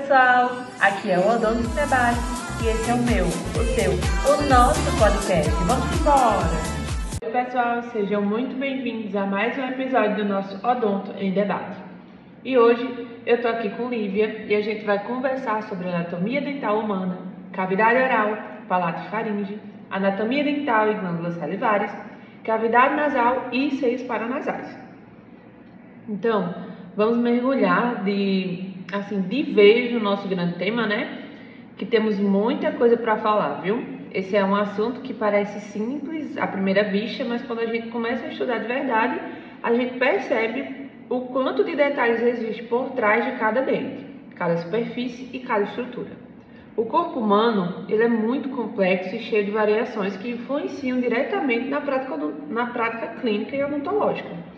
pessoal, aqui é o Odonto de Trabalho e esse é o meu, o seu, o nosso podcast. Vamos embora! Oi pessoal, sejam muito bem-vindos a mais um episódio do nosso Odonto em Debate. E hoje eu tô aqui com Lívia e a gente vai conversar sobre anatomia dental humana, cavidade oral, palato e faringe, anatomia dental e glândulas salivares, cavidade nasal e seios paranasais. Então, vamos mergulhar de vez no nosso grande tema, né? Que temos muita coisa para falar, viu? Esse é um assunto que parece simples à primeira vista, mas quando a gente começa a estudar de verdade, a gente percebe o quanto de detalhes existe por trás de cada dente, cada superfície e cada estrutura. O corpo humano, ele é muito complexo e cheio de variações que influenciam diretamente na prática clínica e odontológica.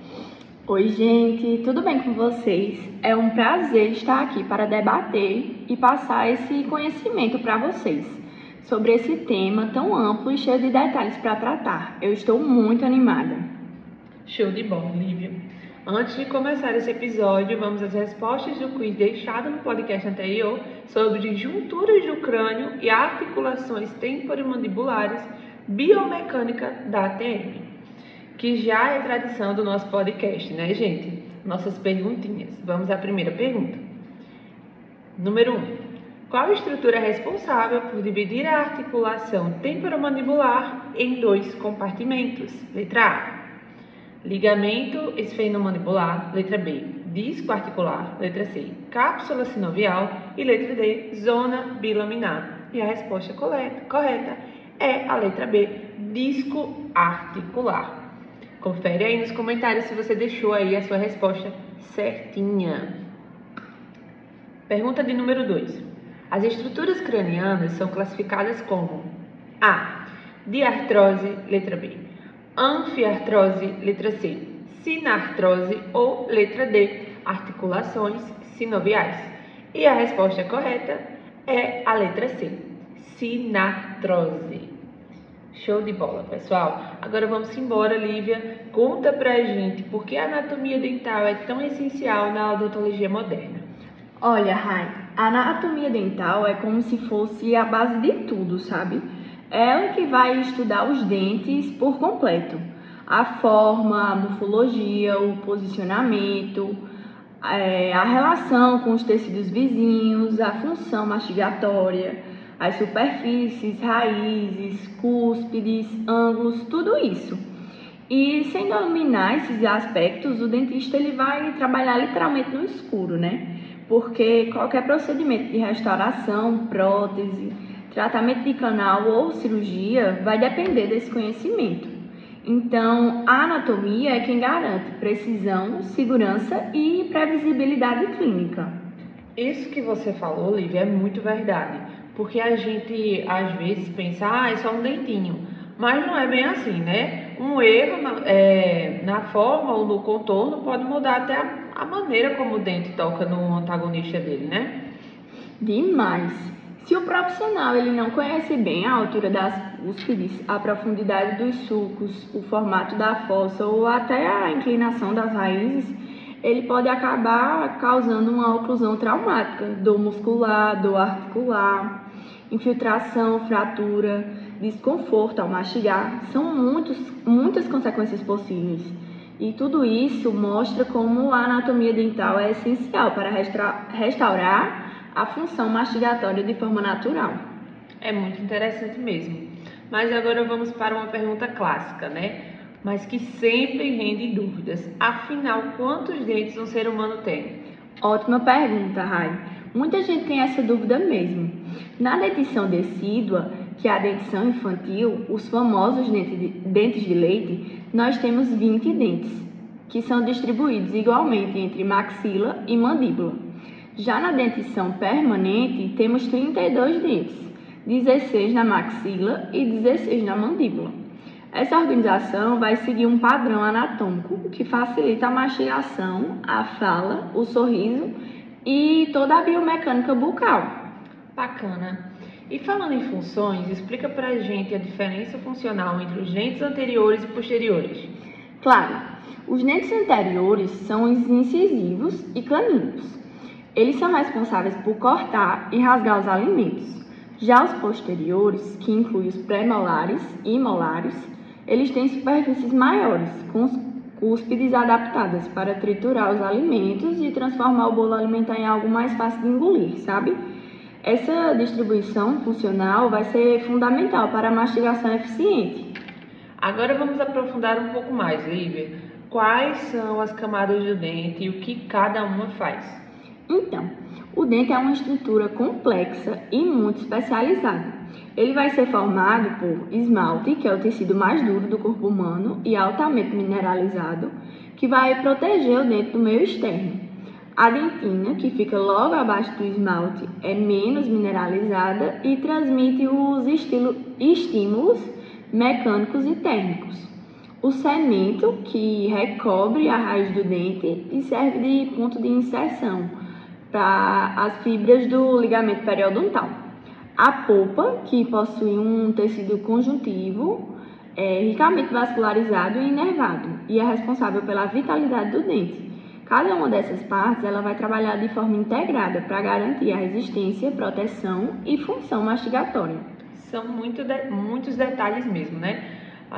Oi gente, tudo bem com vocês? É um prazer estar aqui para debater e passar esse conhecimento para vocês sobre esse tema tão amplo e cheio de detalhes para tratar. Eu estou muito animada. Show de bola, Lívia. Antes de começar esse episódio, vamos às respostas do quiz deixado no podcast anterior sobre junturas do crânio e articulações temporomandibulares biomecânica da ATM, que já é tradição do nosso podcast, né, gente? Nossas perguntinhas. Vamos à primeira pergunta. Número 1. Qual a estrutura é responsável por dividir a articulação temporomandibular em dois compartimentos? Letra A. Ligamento esfenomandibular. Letra B. Disco articular. Letra C. Cápsula sinovial. E letra D. Zona bilaminar. E a resposta correta é a letra B. Disco articular. Confere aí nos comentários se você deixou aí a sua resposta certinha. Pergunta de número 2. As estruturas cranianas são classificadas como A. Diartrose, letra B. Anfiartrose, letra C. Sinartrose ou letra D. Articulações sinoviais. E a resposta correta é a letra C. Sinartrose. Show de bola, pessoal. Agora vamos embora, Lívia. Conta pra gente por que a anatomia dental é tão essencial na odontologia moderna. Olha, Rai, a anatomia dental é como se fosse a base de tudo, sabe? Ela que vai estudar os dentes por completo. A forma, a morfologia, o posicionamento, a relação com os tecidos vizinhos, a função mastigatória, as superfícies, raízes, cúspides, ângulos, tudo isso. E sem dominar esses aspectos, o dentista ele vai trabalhar literalmente no escuro, né? Porque qualquer procedimento de restauração, prótese, tratamento de canal ou cirurgia vai depender desse conhecimento. Então, a anatomia é quem garante precisão, segurança e previsibilidade clínica. Isso que você falou, Lívia, é muito verdade. Porque a gente, às vezes, pensa, é só um dentinho. Mas não é bem assim, né? Um erro na forma ou no contorno pode mudar até a maneira como o dente toca no antagonista dele, né? Demais! Se o profissional ele não conhece bem a altura das cúspides, a profundidade dos sulcos, o formato da fossa ou até a inclinação das raízes, ele pode acabar causando uma oclusão traumática, dor muscular, dor articular, infiltração, fratura, desconforto ao mastigar. São muitas consequências possíveis. E tudo isso mostra como a anatomia dental é essencial para restaurar a função mastigatória de forma natural. É muito interessante mesmo. Mas agora vamos para uma pergunta clássica, né? Mas que sempre rende dúvidas. Afinal, quantos dentes um ser humano tem? Ótima pergunta, Rai. Muita gente tem essa dúvida mesmo. Na dentição decídua, que é a dentição infantil, os famosos dentes de leite, nós temos 20 dentes, que são distribuídos igualmente entre maxila e mandíbula. Já na dentição permanente, temos 32 dentes, 16 na maxila e 16 na mandíbula. Essa organização vai seguir um padrão anatômico que facilita a mastigação, a fala, o sorriso e toda a biomecânica bucal. Bacana. E falando em funções, explica pra gente a diferença funcional entre os dentes anteriores e posteriores. Claro, os dentes anteriores são os incisivos e caninos. Eles são responsáveis por cortar e rasgar os alimentos. Já os posteriores, que incluem os pré-molares e molares, eles têm superfícies maiores, com os cúspides adaptadas para triturar os alimentos e transformar o bolo alimentar em algo mais fácil de engolir, sabe? Essa distribuição funcional vai ser fundamental para a mastigação eficiente. Agora vamos aprofundar um pouco mais, Lívia. Quais são as camadas do dente e o que cada uma faz? Então, o dente é uma estrutura complexa e muito especializada. Ele vai ser formado por esmalte, que é o tecido mais duro do corpo humano e altamente mineralizado, que vai proteger o dente do meio externo. A dentina, que fica logo abaixo do esmalte, é menos mineralizada e transmite os estímulos mecânicos e térmicos. O cemento, que recobre a raiz do dente e serve de ponto de inserção para as fibras do ligamento periodontal. A polpa, que possui um tecido conjuntivo, é ricamente vascularizado e inervado e é responsável pela vitalidade do dente. Cada uma dessas partes ela vai trabalhar de forma integrada para garantir a resistência, proteção e função mastigatória. São muitos detalhes mesmo, né?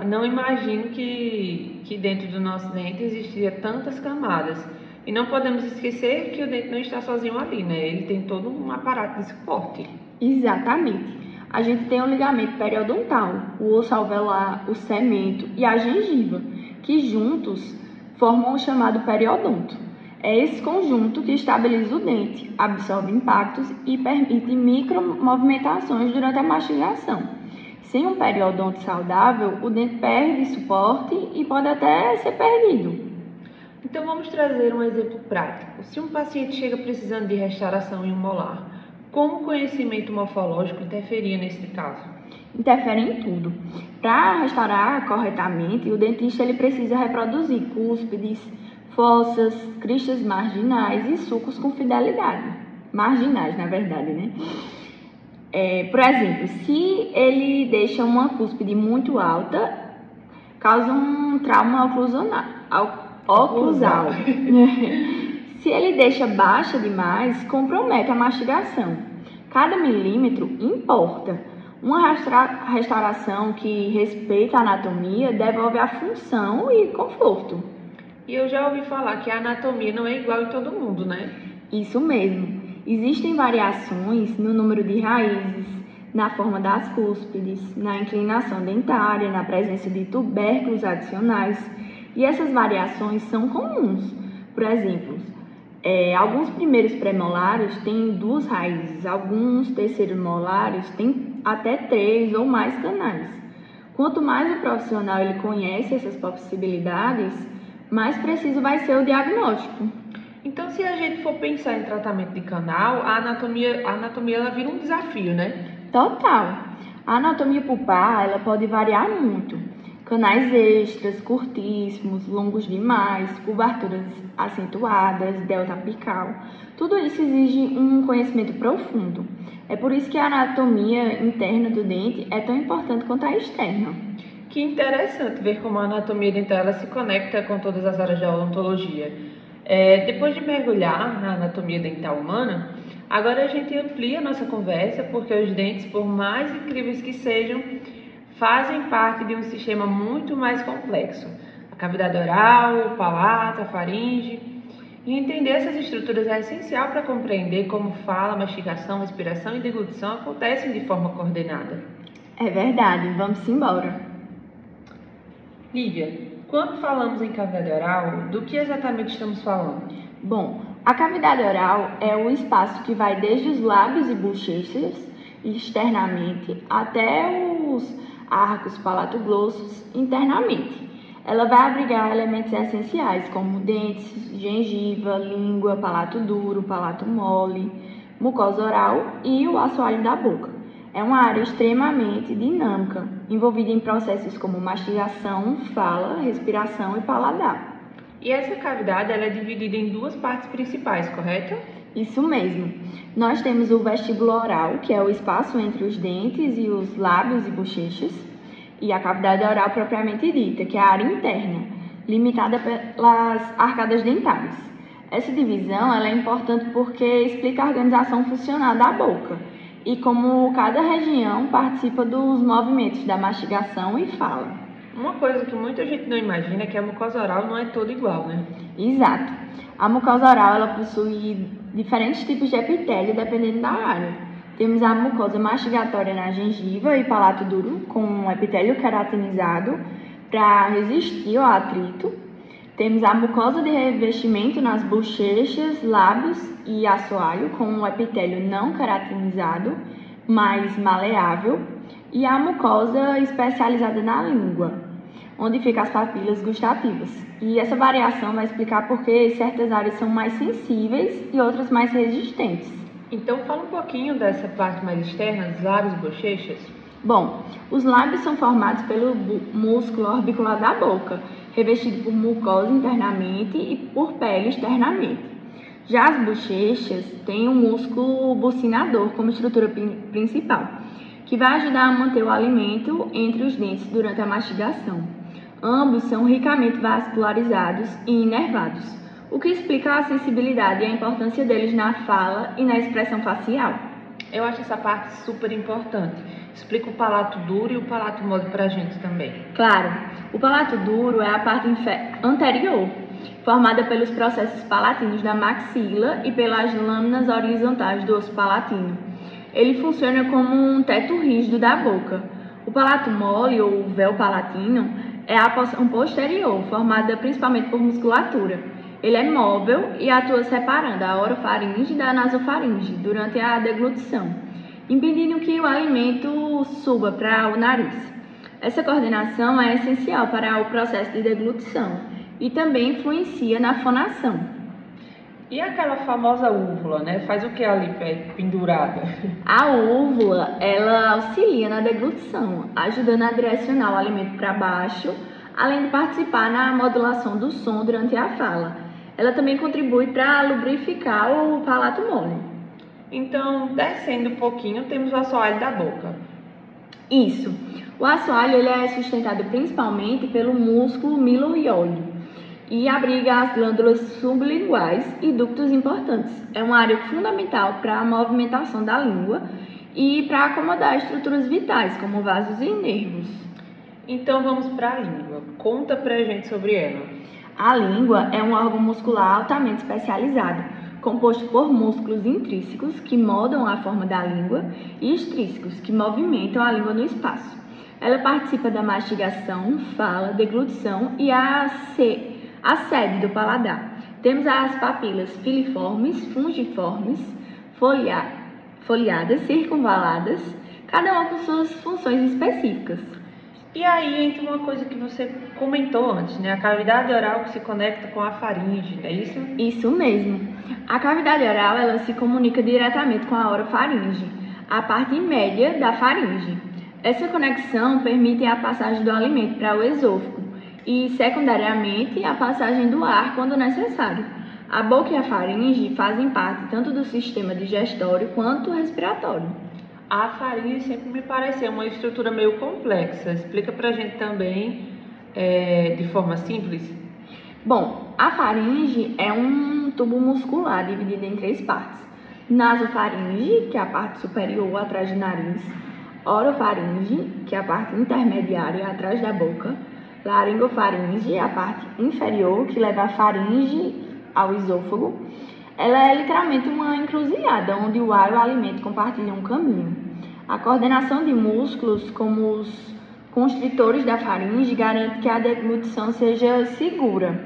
Não imagino que dentro do nosso dente existia tantas camadas. E não podemos esquecer que o dente não está sozinho ali, né? Ele tem todo um aparato de suporte. Exatamente. A gente tem o ligamento periodontal, o osso alveolar, o cemento e a gengiva, que juntos formam o chamado periodonto. É esse conjunto que estabiliza o dente, absorve impactos e permite micromovimentações durante a mastigação. Sem um periodonto saudável, o dente perde suporte e pode até ser perdido. Então vamos trazer um exemplo prático. Se um paciente chega precisando de restauração em um molar, como o conhecimento morfológico interferia nesse caso? Interfere em tudo. Para restaurar corretamente, o dentista ele precisa reproduzir cúspides, fossas, cristas marginais e sulcos com fidelidade. Marginais, na verdade, né? Por exemplo, se ele deixa uma cúspide muito alta, causa um trauma oclusal. Se ele deixa baixa demais, compromete a mastigação. Cada milímetro importa. Uma restauração que respeita a anatomia devolve a função e conforto. E eu já ouvi falar que a anatomia não é igual em todo mundo, né? Isso mesmo. Existem variações no número de raízes, na forma das cúspides, na inclinação dentária, na presença de tubérculos adicionais. E essas variações são comuns. Por exemplo, alguns primeiros premolares têm 2 raízes, alguns terceiros molares têm até 3 ou mais canais. Quanto mais o profissional ele conhece essas possibilidades, mais preciso vai ser o diagnóstico. Então, se a gente for pensar em tratamento de canal, a anatomia ela vira um desafio, né? Total. A anatomia pulpar ela pode variar muito. Canais extras, curtíssimos, longos demais, curvaturas acentuadas, delta apical. Tudo isso exige um conhecimento profundo. É por isso que a anatomia interna do dente é tão importante quanto a externa. Que interessante ver como a anatomia dental ela se conecta com todas as áreas da odontologia. Depois de mergulhar na anatomia dental humana, agora a gente amplia a nossa conversa, porque os dentes, por mais incríveis que sejam, fazem parte de um sistema muito mais complexo. A cavidade oral, o palato, a faringe. E entender essas estruturas é essencial para compreender como fala, mastigação, respiração e deglutição acontecem de forma coordenada. É verdade, vamos embora. Lívia, quando falamos em cavidade oral, do que exatamente estamos falando? Bom, a cavidade oral é o espaço que vai desde os lábios e bochechas, externamente, até os arcos palatoglossos, internamente. Ela vai abrigar elementos essenciais como dentes, gengiva, língua, palato duro, palato mole, mucosa oral e o assoalho da boca. É uma área extremamente dinâmica, envolvida em processos como mastigação, fala, respiração e paladar. E essa cavidade ela é dividida em 2 partes principais, correto? Isso mesmo. Nós temos o vestíbulo oral, que é o espaço entre os dentes e os lábios e bochechas, e a cavidade oral propriamente dita, que é a área interna, limitada pelas arcadas dentárias. Essa divisão ela é importante porque explica a organização funcional da boca e como cada região participa dos movimentos da mastigação e fala. Uma coisa que muita gente não imagina é que a mucosa oral não é toda igual, né? Exato. A mucosa oral ela possui diferentes tipos de epitélio dependendo da área. Temos a mucosa mastigatória na gengiva e palato duro, com um epitélio queratinizado para resistir ao atrito. Temos a mucosa de revestimento nas bochechas, lábios e assoalho, com um epitélio não queratinizado, mais maleável. E a mucosa especializada na língua, onde ficam as papilas gustativas. E essa variação vai explicar por que certas áreas são mais sensíveis e outras mais resistentes. Então fala um pouquinho dessa parte mais externa, dos lábios e bochechas. Bom, os lábios são formados pelo músculo orbicular da boca, revestido por mucosa internamente e por pele externamente. Já as bochechas têm um músculo bucinador como estrutura principal, que vai ajudar a manter o alimento entre os dentes durante a mastigação. Ambos são ricamente vascularizados e inervados, o que explica a sensibilidade e a importância deles na fala e na expressão facial. Eu acho essa parte super importante. Explica o palato duro e o palato mole pra gente também. Claro, o palato duro é a parte anterior, formada pelos processos palatinos da maxila e pelas lâminas horizontais do osso palatino. Ele funciona como um teto rígido da boca. O palato mole, ou véu palatino, é a porção posterior, formada principalmente por musculatura. Ele é móvel e atua separando a orofaringe da nasofaringe durante a deglutição, impedindo que o alimento suba para o nariz. Essa coordenação é essencial para o processo de deglutição e também influencia na fonação. E aquela famosa úvula, né? Faz o que ali pendurada? A úvula, ela auxilia na deglutição, ajudando a direcionar o alimento para baixo, além de participar na modulação do som durante a fala. Ela também contribui para lubrificar o palato mole. Então, descendo um pouquinho, temos o assoalho da boca. Isso. O assoalho ele é sustentado principalmente pelo músculo milurióleo e abriga as glândulas sublinguais e ductos importantes. É uma área fundamental para a movimentação da língua e para acomodar estruturas vitais, como vasos e nervos. Então vamos para a língua. Conta pra gente sobre ela. A língua é um órgão muscular altamente especializado, composto por músculos intrínsecos, que moldam a forma da língua, e extrínsecos, que movimentam a língua no espaço. Ela participa da mastigação, fala, deglutição e a sede do paladar. Temos as papilas filiformes, fungiformes, foliadas, circunvaladas, cada uma com suas funções específicas. E aí entra uma coisa que você comentou antes, né? A cavidade oral que se conecta com a faringe, não é isso? Isso mesmo. A cavidade oral ela se comunica diretamente com a orofaringe, a parte média da faringe. Essa conexão permite a passagem do alimento para o esôfago e, secundariamente, a passagem do ar quando necessário. A boca e a faringe fazem parte tanto do sistema digestório quanto respiratório. A faringe sempre me pareceu uma estrutura meio complexa. Explica pra gente também de forma simples. Bom, a faringe é um tubo muscular dividido em 3 partes. Nasofaringe, que é a parte superior atrás do nariz. Orofaringe, que é a parte intermediária atrás da boca. Laringofaringe, a parte inferior, que leva a faringe ao esôfago. Ela é literalmente uma encruzilhada, onde o ar e o alimento compartilham um caminho. A coordenação de músculos, como os constritores da faringe, garante que a deglutição seja segura.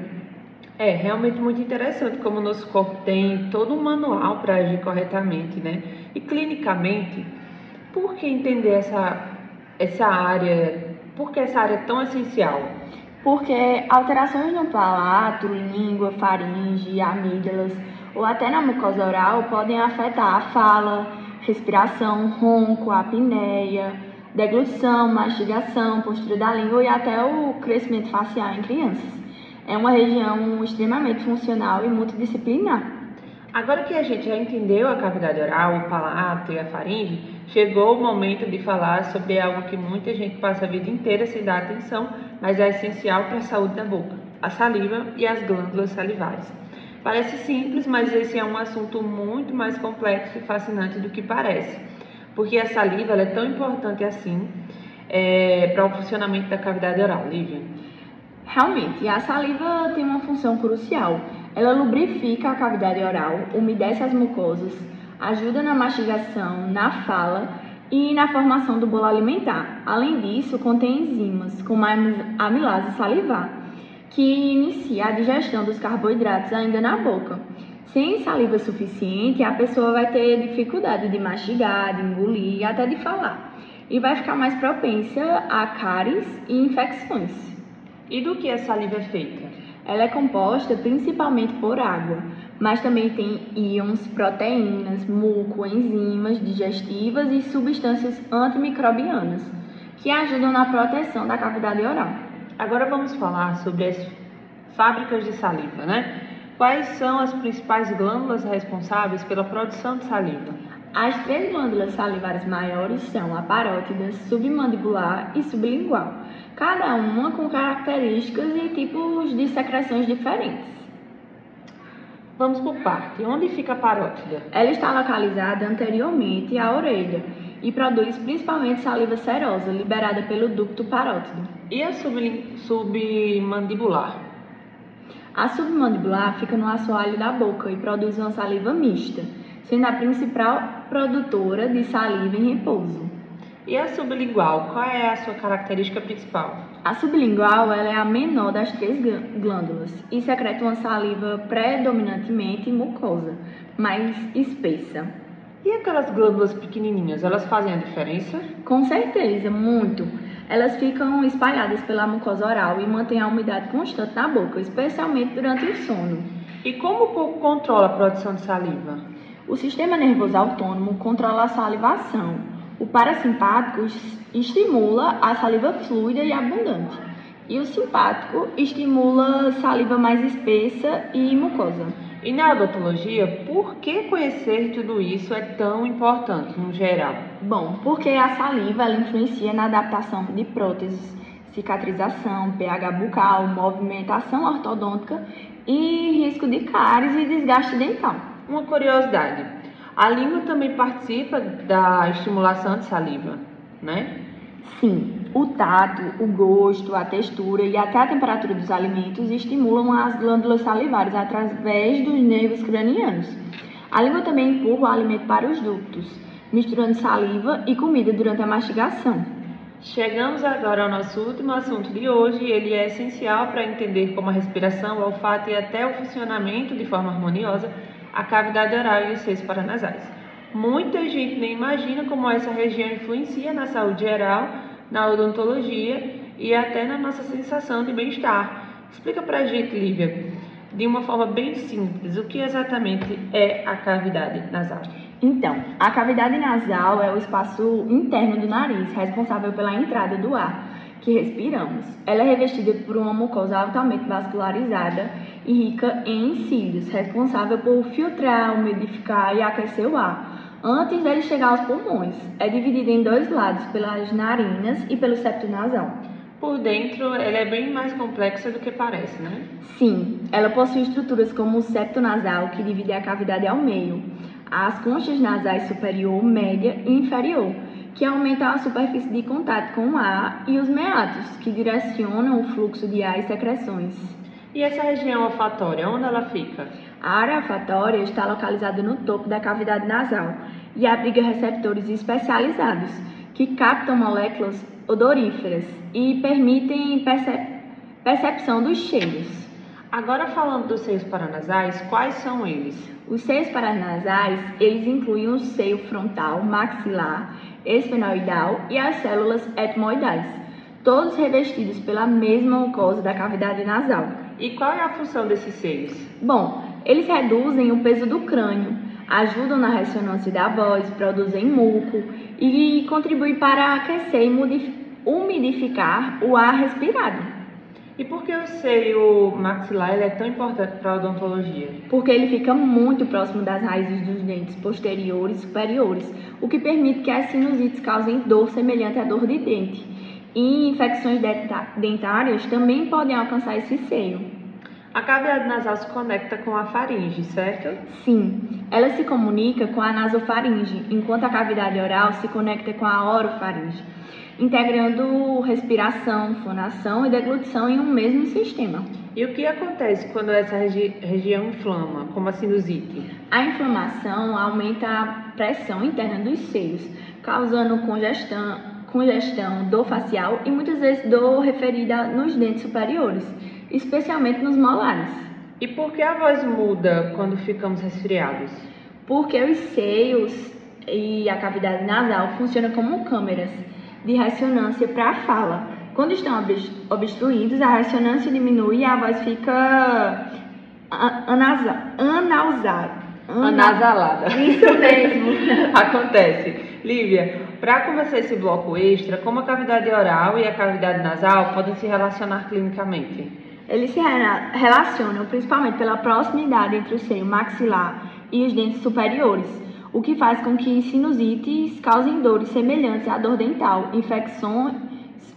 É realmente muito interessante como o nosso corpo tem todo um manual para agir corretamente, né? E clinicamente, por que entender essa área? Por que essa área é tão essencial? Porque alterações no palato, língua, faringe, amígdalas ou até na mucosa oral podem afetar a fala, respiração, ronco, apneia, deglutição, mastigação, postura da língua e até o crescimento facial em crianças. É uma região extremamente funcional e multidisciplinar. Agora que a gente já entendeu a cavidade oral, o palato e a faringe, chegou o momento de falar sobre algo que muita gente passa a vida inteira sem dar atenção, mas é essencial para a saúde da boca: a saliva e as glândulas salivares. Parece simples, mas esse é um assunto muito mais complexo e fascinante do que parece, porque a saliva ela é tão importante assim para o funcionamento da cavidade oral, Lívia. Realmente, a saliva tem uma função crucial. Ela lubrifica a cavidade oral, umedece as mucosas, ajuda na mastigação, na fala e na formação do bolo alimentar. Além disso, contém enzimas, como a amilase salivar, que inicia a digestão dos carboidratos ainda na boca. Sem saliva suficiente, a pessoa vai ter dificuldade de mastigar, de engolir e até de falar. E vai ficar mais propensa a cáries e infecções. E do que a saliva é feita? Ela é composta principalmente por água, mas também tem íons, proteínas, muco, enzimas digestivas e substâncias antimicrobianas, que ajudam na proteção da cavidade oral. Agora vamos falar sobre as fábricas de saliva, né? Quais são as principais glândulas responsáveis pela produção de saliva? As 3 glândulas salivares maiores são a parótida, submandibular e sublingual, cada uma com características e tipos de secreções diferentes. Vamos por parte. Onde fica a parótida? Ela está localizada anteriormente à orelha e produz principalmente saliva serosa, liberada pelo ducto parótido. E a submandibular? A submandibular fica no assoalho da boca e produz uma saliva mista, sendo a principal produtora de saliva em repouso. E a sublingual, qual é a sua característica principal? A sublingual ela é a menor das 3 glândulas e secreta uma saliva predominantemente mucosa, mais espessa. E aquelas glândulas pequenininhas, elas fazem a diferença? Com certeza, muito. Elas ficam espalhadas pela mucosa oral e mantêm a umidade constante na boca, especialmente durante o sono. E como o corpo controla a produção de saliva? O sistema nervoso autônomo controla a salivação. O parasimpático estimula a saliva fluida e abundante. E o simpático estimula a saliva mais espessa e mucosa. E na odontologia, por que conhecer tudo isso é tão importante no geral? Bom, porque a saliva ela influencia na adaptação de próteses, cicatrização, pH bucal, movimentação ortodôntica e risco de cáries e desgaste dental. Uma curiosidade, a língua também participa da estimulação de saliva, né? Sim, o tato, o gosto, a textura e até a temperatura dos alimentos estimulam as glândulas salivares através dos nervos cranianos. A língua também empurra o alimento para os ductos, misturando saliva e comida durante a mastigação. Chegamos agora ao nosso último assunto de hoje. Ele é essencial para entender como a respiração, o olfato e até o funcionamento de forma harmoniosa a cavidade oral e os seios paranasais. Muita gente nem imagina como essa região influencia na saúde geral, na odontologia e até na nossa sensação de bem-estar. Explica pra gente, Lívia, de uma forma bem simples, o que exatamente é a cavidade nasal? Então, a cavidade nasal é o espaço interno do nariz, responsável pela entrada do ar que respiramos. Ela é revestida por uma mucosa altamente vascularizada e rica em cílios, responsável por filtrar, umidificar e aquecer o ar antes dele chegar aos pulmões. É dividida em 2 lados, pelas narinas e pelo septo nasal. Por dentro, ela é bem mais complexa do que parece, né? Sim, ela possui estruturas como o septo nasal, que divide a cavidade ao meio, as conchas nasais superior, média e inferior, que aumentam a superfície de contato com o ar, e os meatos, que direcionam o fluxo de ar e secreções. E essa região olfatória, onde ela fica? A área olfatória está localizada no topo da cavidade nasal e abriga receptores especializados que captam moléculas odoríferas e permitem percepção dos cheiros. Agora falando dos seios paranasais, quais são eles? Os seios paranasais, eles incluem o seio frontal, maxilar, esfenoidal e as células etmoidais, todos revestidos pela mesma mucosa da cavidade nasal. E qual é a função desses seios? Bom, eles reduzem o peso do crânio, ajudam na ressonância da voz, produzem muco e contribuem para aquecer e umidificar o ar respirado. E por que o seio maxilar é tão importante para a odontologia? Porque ele fica muito próximo das raízes dos dentes posteriores e superiores, o que permite que as sinusites causem dor semelhante à dor de dente. E infecções dentárias também podem alcançar esse seio. A cavidade nasal se conecta com a faringe, certo? Sim, ela se comunica com a nasofaringe, enquanto a cavidade oral se conecta com a orofaringe, integrando respiração, fonação e deglutição em um mesmo sistema. E o que acontece quando essa região inflama, como a sinusite? A inflamação aumenta a pressão interna dos seios, causando congestão, dor facial e muitas vezes dor referida nos dentes superiores, especialmente nos molares. E por que a voz muda quando ficamos resfriados? Porque os seios e a cavidade nasal funcionam como câmeras de ressonância para a fala. Quando estão obstruídos, a ressonância diminui e a voz fica Anasalada. Isso mesmo. Acontece. Lívia, para conversar esse bloco extra, como a cavidade oral e a cavidade nasal podem se relacionar clinicamente? Eles se relacionam principalmente pela proximidade entre o seio maxilar e os dentes superiores, o que faz com que sinusites causem dores semelhantes à dor dental. Infecções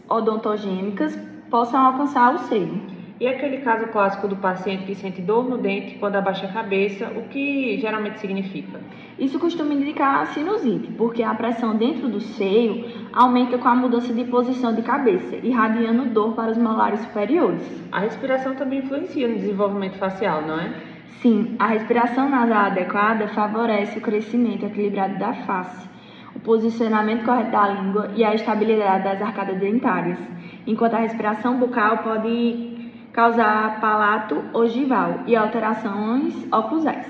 odontogênicas possam alcançar o seio. E aquele caso clássico do paciente que sente dor no dente quando abaixa a cabeça, o que geralmente significa? Isso costuma indicar sinusite, porque a pressão dentro do seio aumenta com a mudança de posição de cabeça, irradiando dor para os molares superiores. A respiração também influencia no desenvolvimento facial, não é? Sim, a respiração nasal adequada favorece o crescimento equilibrado da face, o posicionamento correto da língua e a estabilidade das arcadas dentárias, enquanto a respiração bucal pode causar palato ogival e alterações oclusais.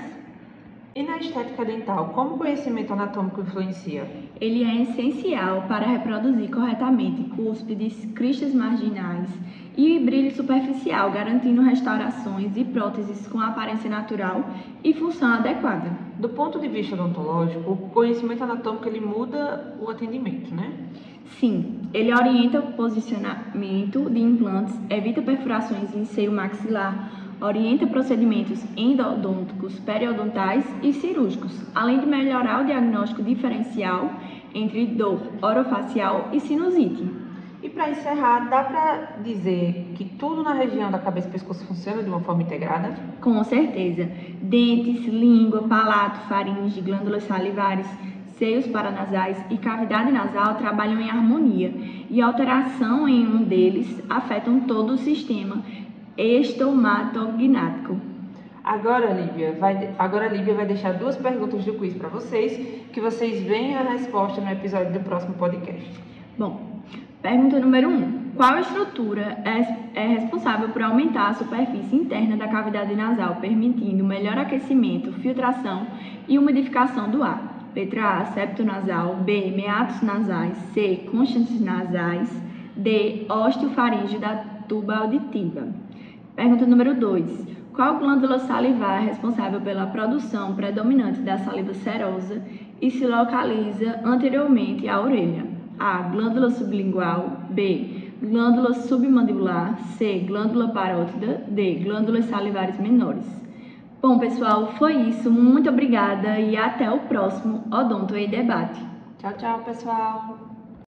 E na estética dental, como o conhecimento anatômico influencia? Ele é essencial para reproduzir corretamente cúspides, cristas marginais e brilho superficial, garantindo restaurações e próteses com aparência natural e função adequada. Do ponto de vista odontológico, o conhecimento anatômico ele muda o atendimento, né? Sim, ele orienta o posicionamento de implantes, evita perfurações em seio maxilar, orienta procedimentos endodônticos, periodontais e cirúrgicos, além de melhorar o diagnóstico diferencial entre dor orofacial e sinusite. E para encerrar, dá para dizer que tudo na região da cabeça e pescoço funciona de uma forma integrada? Com certeza. Dentes, língua, palato, faringe, glândulas salivares, seios paranasais e cavidade nasal trabalham em harmonia e alteração em um deles afetam todo o sistema estomatognático. Agora, Lívia vai deixar 2 perguntas do quiz para vocês, que vocês veem a resposta no episódio do próximo podcast. Bom, pergunta número 1. Qual estrutura é responsável por aumentar a superfície interna da cavidade nasal, permitindo melhor aquecimento, filtração e umidificação do ar? Letra A, septo nasal. B, meatos nasais. C, conchas nasais. D, osteofaríngeo da tuba auditiva. Pergunta número 2. Qual glândula salivar é responsável pela produção predominante da saliva serosa e se localiza anteriormente à orelha? A, glândula sublingual. B, glândula submandibular. C, glândula parótida. D, glândulas salivares menores. Bom, pessoal, foi isso. Muito obrigada e até o próximo Odonto em Debate. Tchau, tchau, pessoal!